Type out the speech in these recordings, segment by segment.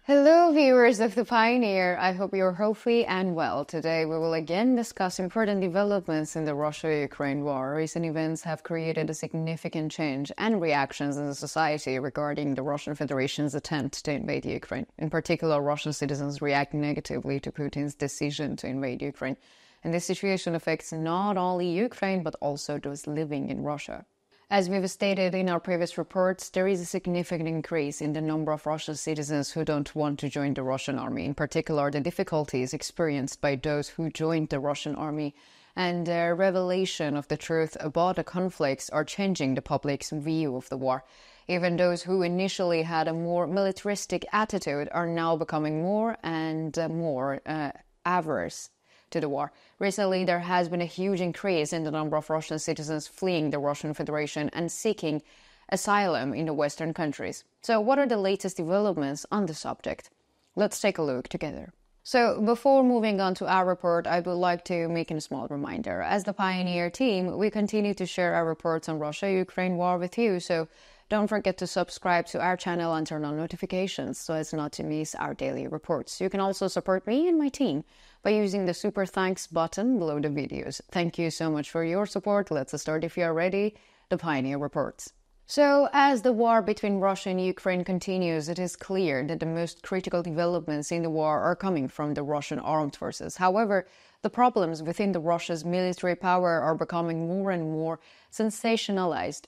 Hello, viewers of The Pioneer. I hope you're healthy and well. Today, we will again discuss important developments in the Russia-Ukraine war. Recent events have created a significant change and reactions in the society regarding the Russian Federation's attempt to invade Ukraine. In particular, Russian citizens react negatively to Putin's decision to invade Ukraine. And this situation affects not only Ukraine, but also those living in Russia. As we've stated in our previous reports, there is a significant increase in the number of Russian citizens who don't want to join the Russian army, in particular the difficulties experienced by those who joined the Russian army and the revelation of the truth about the conflicts are changing the public's view of the war. Even those who initially had a more militaristic attitude are now becoming more and more averse to the war. Recently, there has been a huge increase in the number of Russian citizens fleeing the Russian Federation and seeking asylum in the Western countries. So what are the latest developments on the subject? Let's take a look together. So before moving on to our report, I would like to make a small reminder. As the Pioneer team, we continue to share our reports on Russia-Ukraine war with you, so don't forget to subscribe to our channel and turn on notifications so as not to miss our daily reports. You can also support me and my team by using the super thanks button below the videos. Thank you so much for your support. Let's start if you are ready. The Pioneer reports. So, as the war between Russia and Ukraine continues, it is clear that the most critical developments in the war are coming from the Russian armed forces. However, the problems within Russia's military power are becoming more and more sensationalized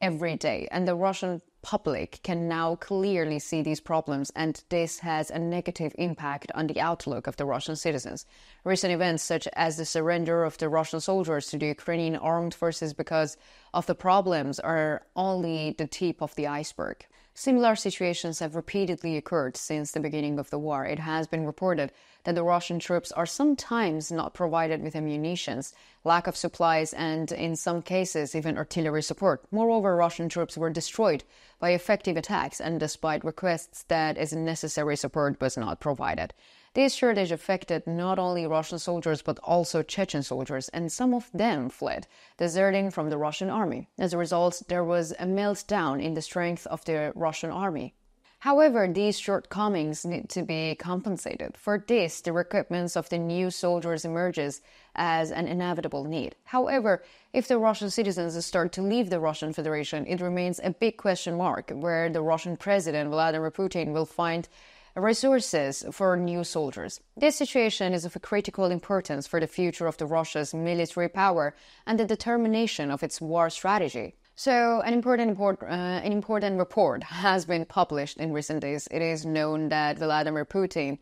every day, and the Russian public can now clearly see these problems, and this has a negative impact on the outlook of the Russian citizens. Recent events such as the surrender of the Russian soldiers to the Ukrainian armed forces because of the problems are only the tip of the iceberg. Similar situations have repeatedly occurred since the beginning of the war. It has been reported that the Russian troops are sometimes not provided with ammunitions, lack of supplies, and in some cases even artillery support. Moreover, Russian troops were destroyed by effective attacks, and despite requests that necessary support was not provided. This shortage affected not only Russian soldiers but also Chechen soldiers, and some of them fled, deserting from the Russian army. As a result, there was a meltdown in the strength of the Russian army. However, these shortcomings need to be compensated. For this, the recruitment of the new soldiers emerges as an inevitable need. However, if the Russian citizens start to leave the Russian Federation, it remains a big question mark where the Russian President Vladimir Putin will find resources for new soldiers. This situation is of critical importance for the future of Russia's military power and the determination of its war strategy. So, an important report has been published in recent days. It is known that Vladimir Putin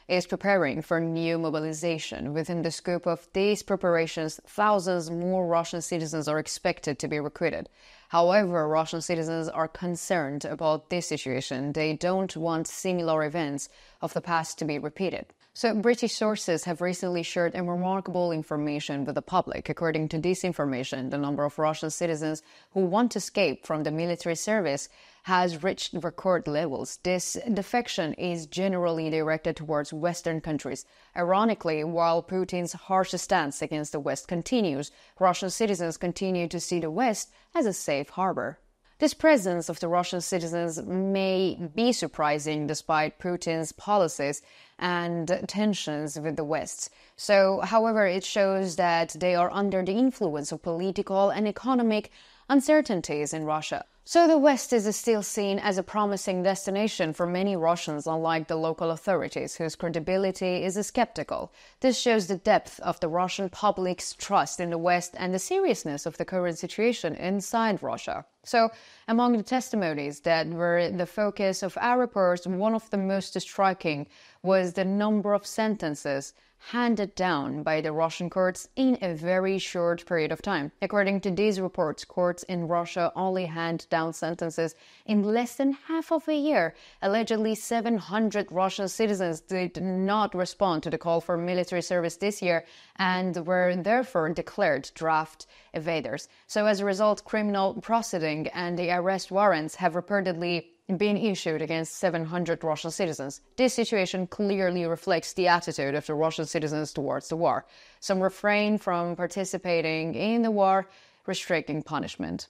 is preparing for new mobilization. Within the scope of these preparations, thousands more Russian citizens are expected to be recruited. However, Russian citizens are concerned about this situation. They don't want similar events of the past to be repeated. So, British sources have recently shared a remarkable information with the public. According to this information, the number of Russian citizens who want to escape from the military service has reached record levels. This defection is generally directed towards Western countries. Ironically, while Putin's harsh stance against the West continues, Russian citizens continue to see the West as a safe harbor. This presence of the Russian citizens may be surprising despite Putin's policies and tensions with the West. So, however, it shows that they are under the influence of political and economic uncertainties in Russia. So the West is still seen as a promising destination for many Russians, unlike the local authorities, whose credibility is skeptical. This shows the depth of the Russian public's trust in the West and the seriousness of the current situation inside Russia. So, among the testimonies that were the focus of our reports, one of the most striking was the number of sentences handed down by the Russian courts in a very short period of time. According to these reports, courts in Russia only hand down sentences in less than half of a year. Allegedly, 700 Russian citizens did not respond to the call for military service this year and were therefore declared draft evaders. So as a result, criminal proceeding and the arrest warrants have reportedly been issued against 700 Russian citizens. This situation clearly reflects the attitude of the Russian citizens towards the war. Some refrain from participating in the war, restricting punishment.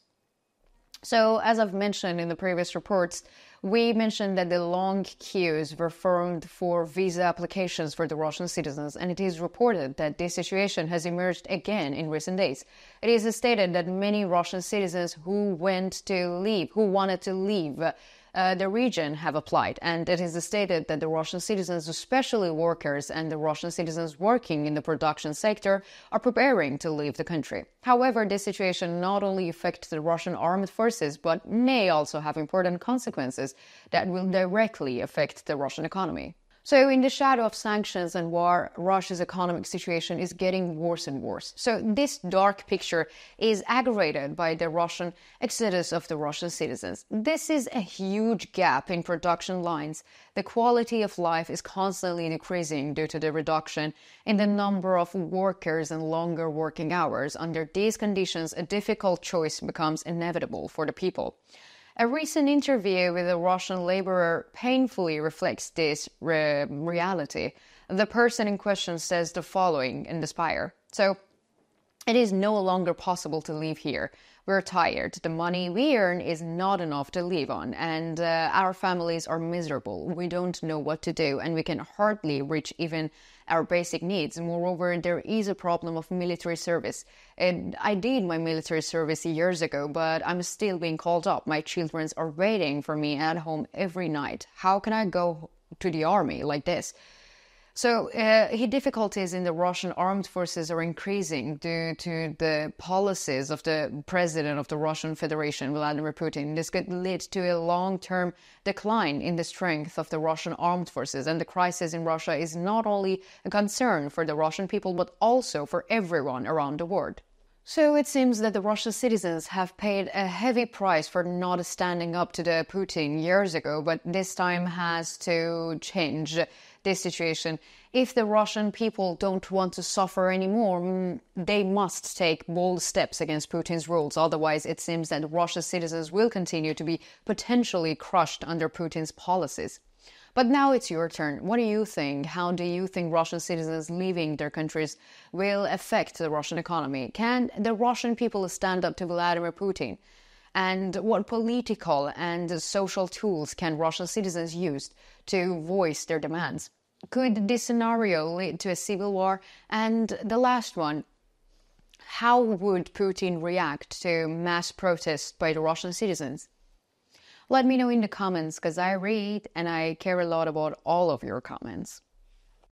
So, as I've mentioned in the previous reports, We mentioned that the long queues were formed for visa applications for the Russian citizens, and it is reported that this situation has emerged again in recent days. It is stated that many Russian citizens who wanted to leave the region have applied, and it is stated that the Russian citizens, especially workers and the Russian citizens working in the production sector, are preparing to leave the country. However, this situation not only affects the Russian armed forces, but may also have important consequences that will directly affect the Russian economy. So in the shadow of sanctions and war, Russia's economic situation is getting worse and worse. So this dark picture is aggravated by the Russian exodus of the Russian citizens. This is a huge gap in production lines. The quality of life is constantly decreasing due to the reduction in the number of workers and longer working hours. Under these conditions, a difficult choice becomes inevitable for the people. A recent interview with a Russian laborer painfully reflects this reality. The person in question says the following in Despair. So, it is no longer possible to live here. We're tired. The money we earn is not enough to live on, and our families are miserable. We don't know what to do, and we can hardly reach even our basic needs. Moreover, there is a problem of military service. And I did my military service years ago, but I'm still being called up. My children are waiting for me at home every night. How can I go to the army like this? So, difficulties in the Russian armed forces are increasing due to the policies of the president of the Russian Federation, Vladimir Putin. This could lead to a long-term decline in the strength of the Russian armed forces. And the crisis in Russia is not only a concern for the Russian people, but also for everyone around the world. So it seems that the Russian citizens have paid a heavy price for not standing up to the Putin years ago, but this time has to change this situation. If the Russian people don't want to suffer anymore, they must take bold steps against Putin's rules. Otherwise, it seems that Russia's citizens will continue to be potentially crushed under Putin's policies. But now it's your turn. What do you think? How do you think Russian citizens leaving their countries will affect the Russian economy? Can the Russian people stand up to Vladimir Putin? And what political and social tools can Russian citizens use to voice their demands? Could this scenario lead to a civil war? And the last one, how would Putin react to mass protests by the Russian citizens? Let me know in the comments, because I read and I care a lot about all of your comments.